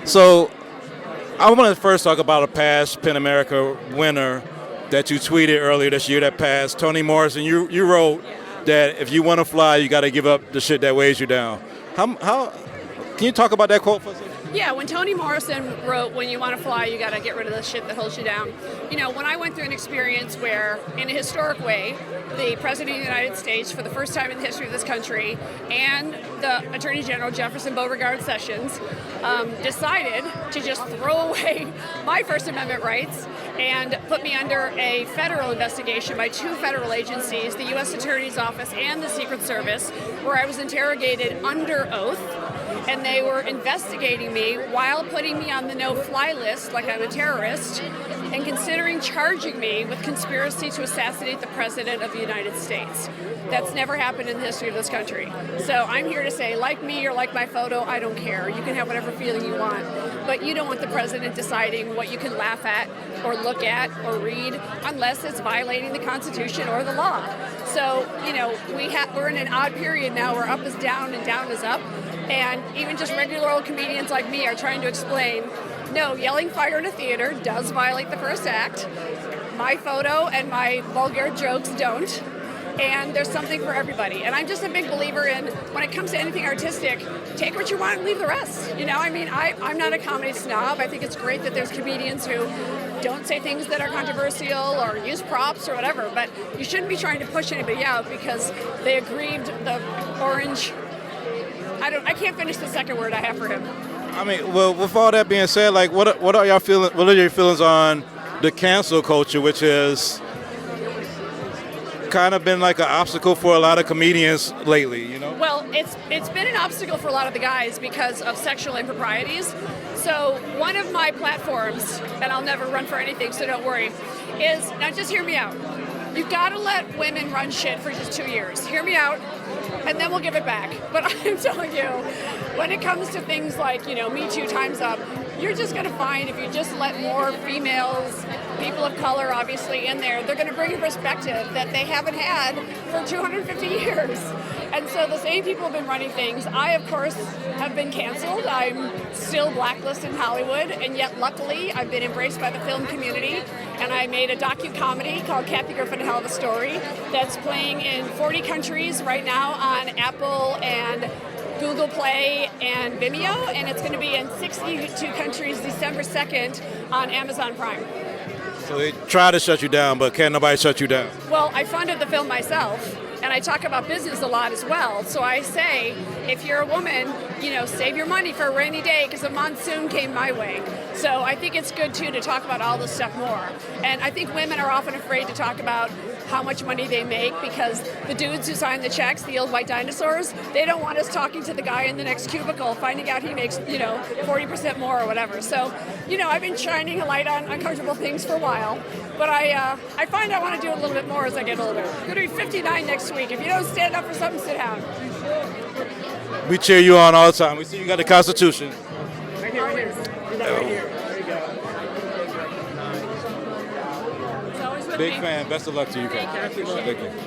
So I want to first talk about a past Pen America winner that you tweeted earlier this year that passed, Toni Morrison. You wrote that if you want to fly, you got to give up the shit that weighs you down. How can you talk about that quote for a second? Yeah, when Toni Morrison wrote, when you want to fly, you got to get rid of the shit that holds you down. You know, when I went through an experience where, in a historic way, the President of the United States, for the first time in the history of this country, and the Attorney General, Jefferson Beauregard Sessions, decided to just throw away my First Amendment rights and put me under a federal investigation by two federal agencies, the U.S. Attorney's Office and the Secret Service, where I was interrogated under oath. And they were investigating me while putting me on the no-fly list, like I'm a terrorist, and considering charging me with conspiracy to assassinate the President of the United States. That's never happened in the history of this country. So I'm here to say, like me or like my photo, I don't care. You can have whatever feeling you want. But you don't want the President deciding what you can laugh at or look at or read unless it's violating the Constitution or the law. So, you know, we're in an odd period now where up is down and down is up. And even just regular old comedians like me are trying to explain, no, yelling fire in a theater does violate the first act. My photo and my vulgar jokes don't. And there's something for everybody. And I'm just a big believer in, when it comes to anything artistic, take what you want and leave the rest. You know, I mean, I'm not a comedy snob. I think it's great that there's comedians who don't say things that are controversial or use props or whatever, but you shouldn't be trying to push anybody out because they aggrieved the orange. I can't finish the second word I have for him. I mean, well, with all that being said, like, what are y'all feeling? What are your feelings on the cancel culture, which is kind of been like an obstacle for a lot of comedians lately, you know? Well, it's been an obstacle for a lot of the guys because of sexual improprieties. So one of my platforms, and I'll never run for anything, so don't worry, is, now just hear me out. You've got to let women run shit for just 2 years. Hear me out, and then we'll give it back. But I'm telling you, when it comes to things like, you know, Me Too, Time's Up, you're just going to find if you just let more females, people of color obviously in there, they're going to bring a perspective that they haven't had for 250 years. And so the same people have been running things. I, of course, have been canceled. I'm still blacklisted in Hollywood, and yet luckily I've been embraced by the film community. And I made a docu-comedy called Kathy Griffin, Hell of a Story that's playing in 40 countries right now on Apple and Google Play and Vimeo, and it's going to be in 62 countries December 2nd on Amazon Prime. So they try to shut you down, but can't nobody shut you down? Well, I funded the film myself, and I talk about business a lot as well. So I say, if you're a woman, you know, save your money for a rainy day because a monsoon came my way. So I think it's good, too, to talk about all this stuff more. And I think women are often afraid to talk about how much money they make because the dudes who sign the checks, the old white dinosaurs, they don't want us talking to the guy in the next cubicle, finding out he makes, you know, 40% more or whatever. So, you know, I've been shining a light on uncomfortable things for a while, but I find I want to do it a little bit more as I get older. I'm going to be 59 next week. If you don't stand up for something, sit down. We cheer you on all the time. We see you got the Constitution. Right here, right here. Right here. There you go. It's always with Big me. fan. Best of luck to you guys. Thank you. I appreciate it. Thank you.